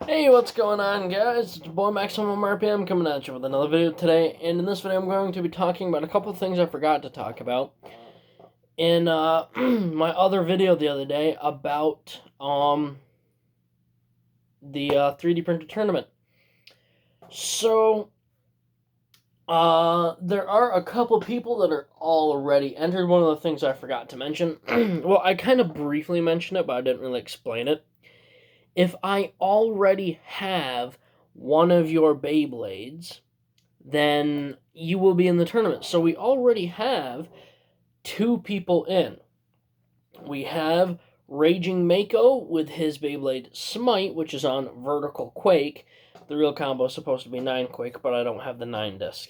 Hey, what's going on, guys? It's your boy Maximum RPM coming at you with another video today, and in this video I'm going to be talking about a couple of things I forgot to talk about in my other video the other day about the 3D printer tournament. So there are a couple of people that are already entered. One of the things I forgot to mention, well, I kind of briefly mentioned it, but I didn't really explain it. If I already have one of your Beyblades, then you will be in the tournament. So we already have two people in. We have Raging Mako with his Beyblade Smite, which is on Vertical Quake. The real combo is supposed to be 9 Quake, but I don't have the 9 disc.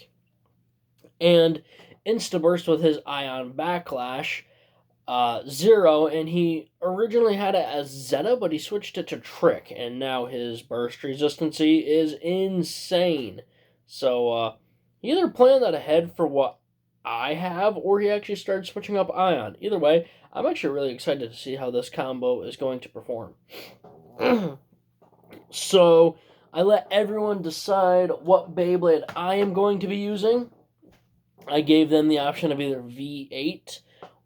And Instaburst with his Ion Backlash, Zero, and he originally had it as Zeta, but he switched it to Trick, and now his burst resistancy is insane. So, he either planned that ahead for what I have, or he actually started switching up Ion. Either way, I'm actually really excited to see how this combo is going to perform. So, I let everyone decide what Beyblade I am going to be using. I gave them the option of either V8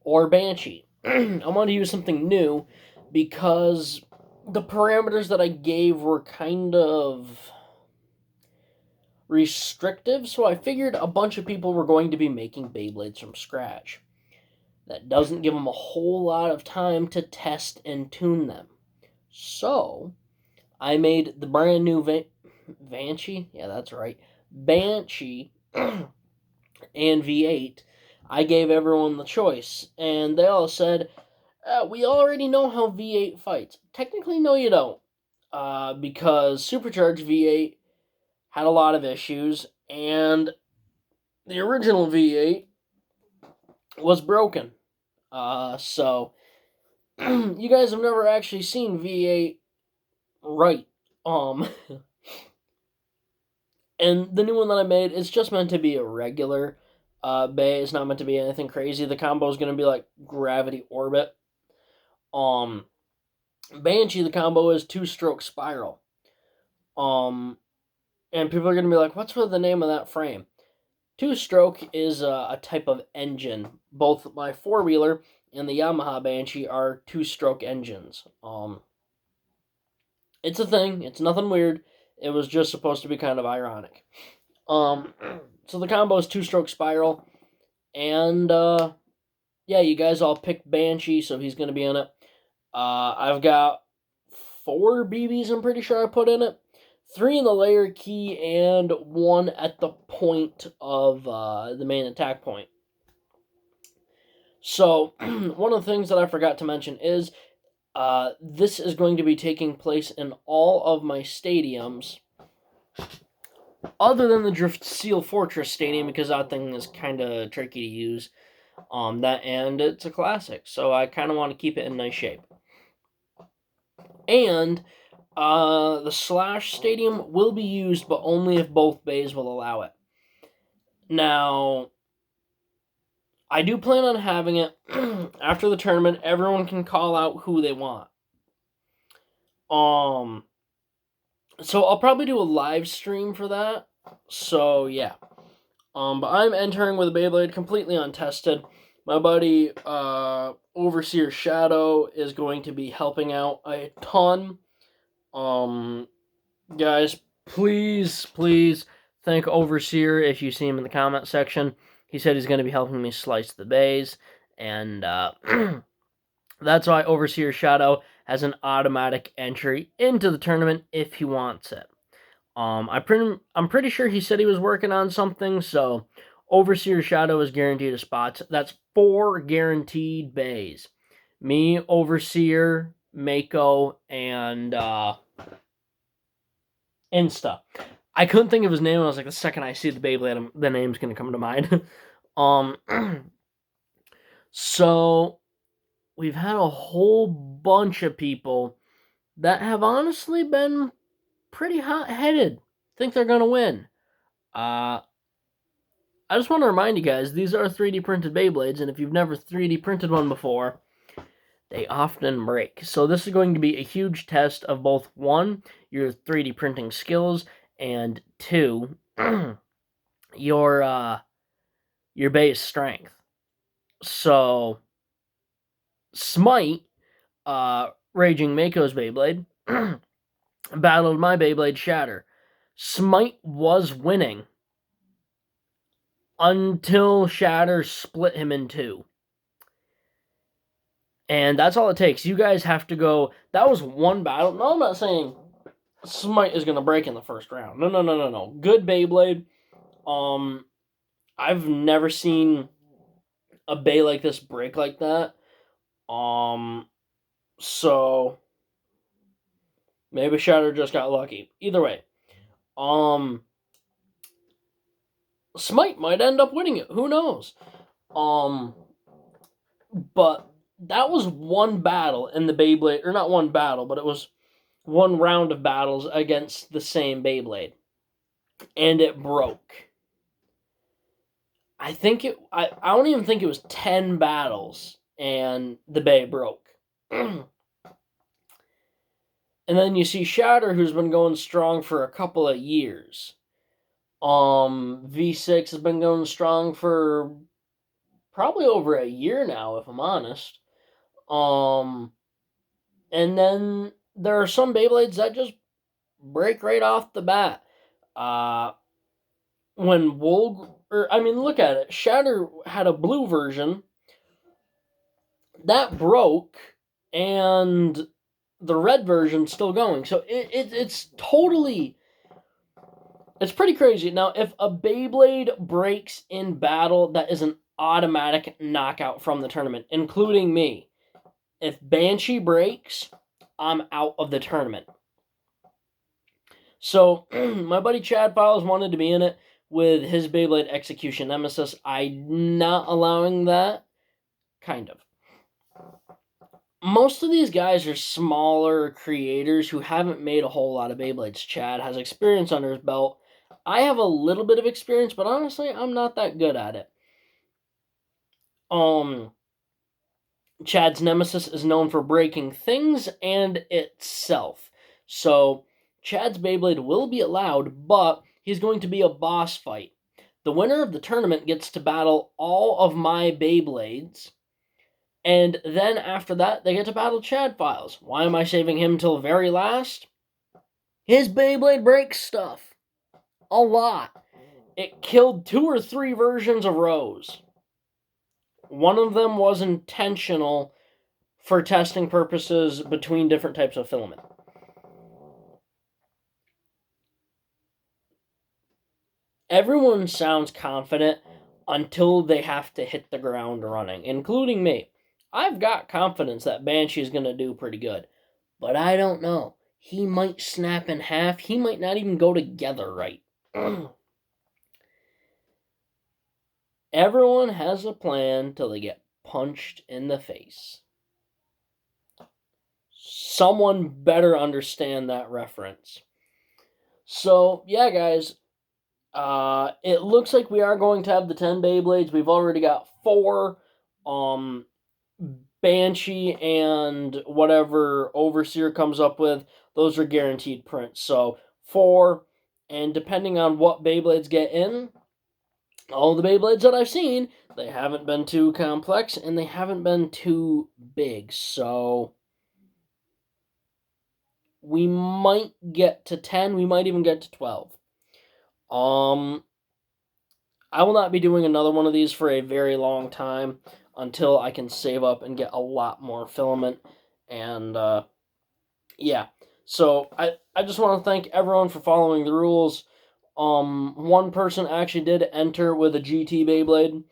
or Banshee. I wanted to use something new because the parameters that I gave were kind of restrictive, so I figured a bunch of people were going to be making Beyblades from scratch. That doesn't give them a whole lot of time to test and tune them. So, I made the brand new Banshee, yeah, that's right, Banshee and V8. I gave everyone the choice, and they all said, we already know how V8 fights. Technically, no, you don't, because Supercharged V8 had a lot of issues, and the original V8 was broken. So you guys have never actually seen V8 right. And the new one that I made, it's just meant to be a regular bay. It's not meant to be anything crazy. The combo is going to be like Gravity Orbit. Banshee, the combo is 2-stroke spiral. And people are going to be like, what's for the name of that frame? 2-stroke is a type of engine. Both my 4-wheeler and the Yamaha Banshee are 2-stroke engines. It's a thing. It's nothing weird. It was just supposed to be kind of ironic. So the combo is 2-stroke spiral. And, yeah, you guys all picked Banshee, so he's going to be in it. I've got 4 BBs, I'm pretty sure I put in it. 3 in the layer key, and 1 at the point of the main attack point. So, one of the things that I forgot to mention is this is going to be taking place in all of my stadiums, other than the Drift Seal Fortress Stadium, because that thing is kind of tricky to use. And it's a classic, so I kind of want to keep it in nice shape. And the Slash Stadium will be used, but only if both bays will allow it. Now, I do plan on having it after the tournament. Everyone can call out who they want. So I'll probably do a live stream for that. So yeah. But I'm entering with a Beyblade completely untested. My buddy Overseer Shadow is going to be helping out a ton. Guys, please thank Overseer if you see him in the comment section. He said he's going to be helping me slice the bays, and that's why Overseer Shadow has an automatic entry into the tournament if he wants it. I'm pretty sure he said he was working on something, so Overseer Shadow is guaranteed a spot. That's 4 guaranteed bays. Me, Overseer, Mako, and Insta. I couldn't think of his name. I was like, the second I see the Beyblade, the name's going to come to mind. So we've had a whole bunch of people that have honestly been pretty hot-headed. Think they're going to win. I just want to remind you guys, these are 3D printed Beyblades, and if you've never 3D printed one before, they often break. So this is going to be a huge test of both, one, your 3D printing skills, and two, your base strength. So Smite, Raging Mako's Beyblade, battled my Beyblade Shatter. Smite was winning until Shatter split him in two. And that's all it takes. You guys have to go. That was one battle. No, I'm not saying Smite is going to break in the first round. No. Good Beyblade. I've never seen a Bay like this break like that. So maybe Shatter just got lucky. Either way, Smite might end up winning it. Who knows? But that was one battle in the Beyblade, or not one battle, but it was one round of battles against the same Beyblade, and it broke. I don't even think it was 10 battles, and the Bay broke. And then you see Shatter, who's been going strong for a couple of years. V6 has been going strong for probably over a year now, if I'm honest. And then there are some Beyblades that just break right off the bat. When look at it. Shatter had a blue version that broke, and the red version's still going. So it's totally, it's pretty crazy. Now, if a Beyblade breaks in battle, that is an automatic knockout from the tournament, including me. If Banshee breaks, I'm out of the tournament. So, my buddy Chad Files wanted to be in it with his Beyblade Execution Nemesis. I'm not allowing that. Kind of. Most of these guys are smaller creators who haven't made a whole lot of Beyblades. Chad has experience under his belt. I have a little bit of experience, but honestly, I'm not that good at it. Chad's Nemesis is known for breaking things and itself. So, Chad's Beyblade will be allowed, but he's going to be a boss fight. The winner of the tournament gets to battle all of my Beyblades, and then after that, they get to battle Chad Files. Why am I saving him till very last? His Beyblade breaks stuff. A lot. It killed 2 or 3 versions of Rose. One of them was intentional for testing purposes between different types of filament. Everyone sounds confident until they have to hit the ground running, including me. I've got confidence that Banshee is going to do pretty good, but I don't know. He might snap in half. He might not even go together right. Everyone has a plan till they get punched in the face. Someone better understand that reference. So, yeah, guys. It looks like we are going to have the 10 Beyblades. We've already got 4. Banshee and whatever Overseer comes up with, those are guaranteed prints. So 4, and depending on what Beyblades get in, all the Beyblades that I've seen, they haven't been too complex and they haven't been too big. So we might get to 10, we might even get to 12. I will not be doing another one of these for a very long time until I can save up and get a lot more filament. And, yeah. So, I just want to thank everyone for following the rules. One person actually did enter with a GT Beyblade.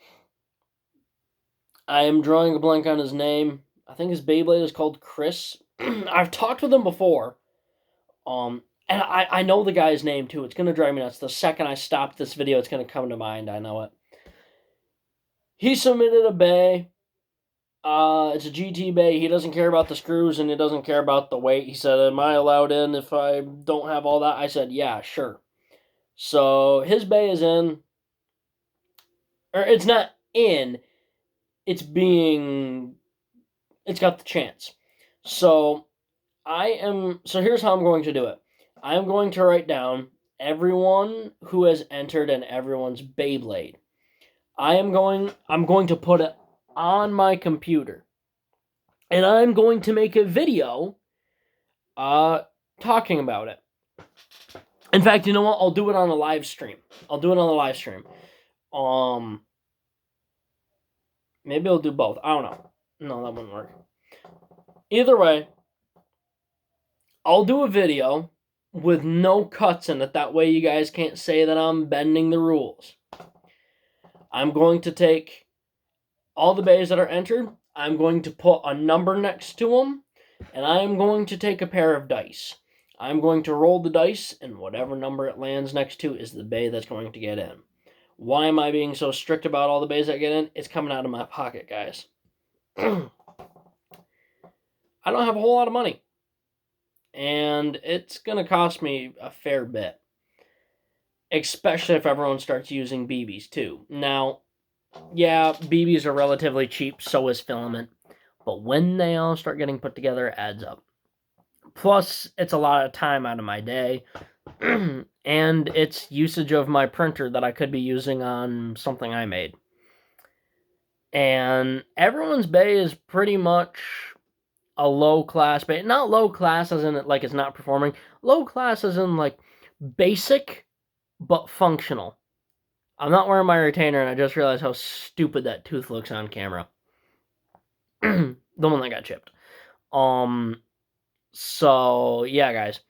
I am drawing a blank on his name. I think his Beyblade is called Chris. I've talked with him before. And I know the guy's name, too. It's going to drive me nuts. The second I stop this video, it's going to come to mind. I know it. He submitted a bay. It's a GT bay. He doesn't care about the screws, and he doesn't care about the weight. He said, am I allowed in if I don't have all that? I said, yeah, sure. So, his bay is in. Or, it's not in. It's being it's got the chance. So here's how I'm going to do it. I'm going to write down everyone who has entered and everyone's Beyblade. I'm going to put it on my computer. And I'm going to make a video talking about it. In fact, you know what? I'll do it on a live stream. Maybe I'll do both. I don't know. No, that wouldn't work. Either way, I'll do a video with no cuts in it. That way you guys can't say that I'm bending the rules. I'm going to take all the bays that are entered. I'm going to put a number next to them. And I'm going to take a pair of dice. I'm going to roll the dice, and whatever number it lands next to is the bay that's going to get in. Why am I being so strict about all the bays that get in? It's coming out of my pocket, guys. I don't have a whole lot of money. And it's going to cost me a fair bit. Especially if everyone starts using BBs, too. Now, yeah, BBs are relatively cheap, so is filament. But when they all start getting put together, it adds up. Plus, it's a lot of time out of my day. And it's usage of my printer that I could be using on something I made. And everyone's bay is pretty much a low-class bay. Not low-class as in like it's not performing. Low-class as in like basic, but functional. I'm not wearing my retainer, and I just realized how stupid that tooth looks on camera. The one that got chipped. So, yeah, guys.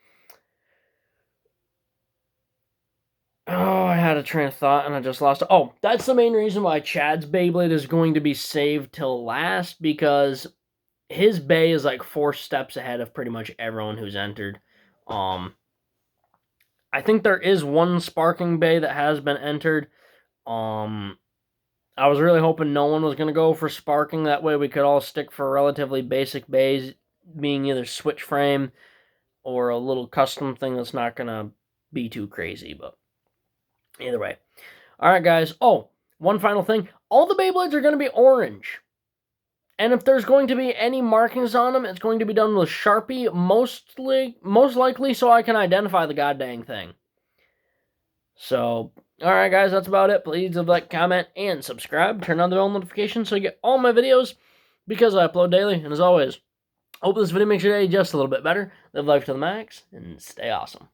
Oh, I had a train of thought, and I just lost it. Oh, that's the main reason why Chad's Beyblade is going to be saved till last, because his bay is like 4 steps ahead of pretty much everyone who's entered. I think there is one sparking bay that has been entered. I was really hoping no one was going to go for sparking. That way we could all stick for relatively basic bays, being either switch frame or a little custom thing that's not going to be too crazy. But either way. Alright, guys. Oh, one final thing. All the Beyblades are going to be orange. And if there's going to be any markings on them, it's going to be done with Sharpie, most likely so I can identify the goddamn thing. So, alright guys, that's about it. Please like, comment, and subscribe. Turn on the bell notifications so you get all my videos, because I upload daily. And as always, I hope this video makes your day just a little bit better. Live life to the max, and stay awesome.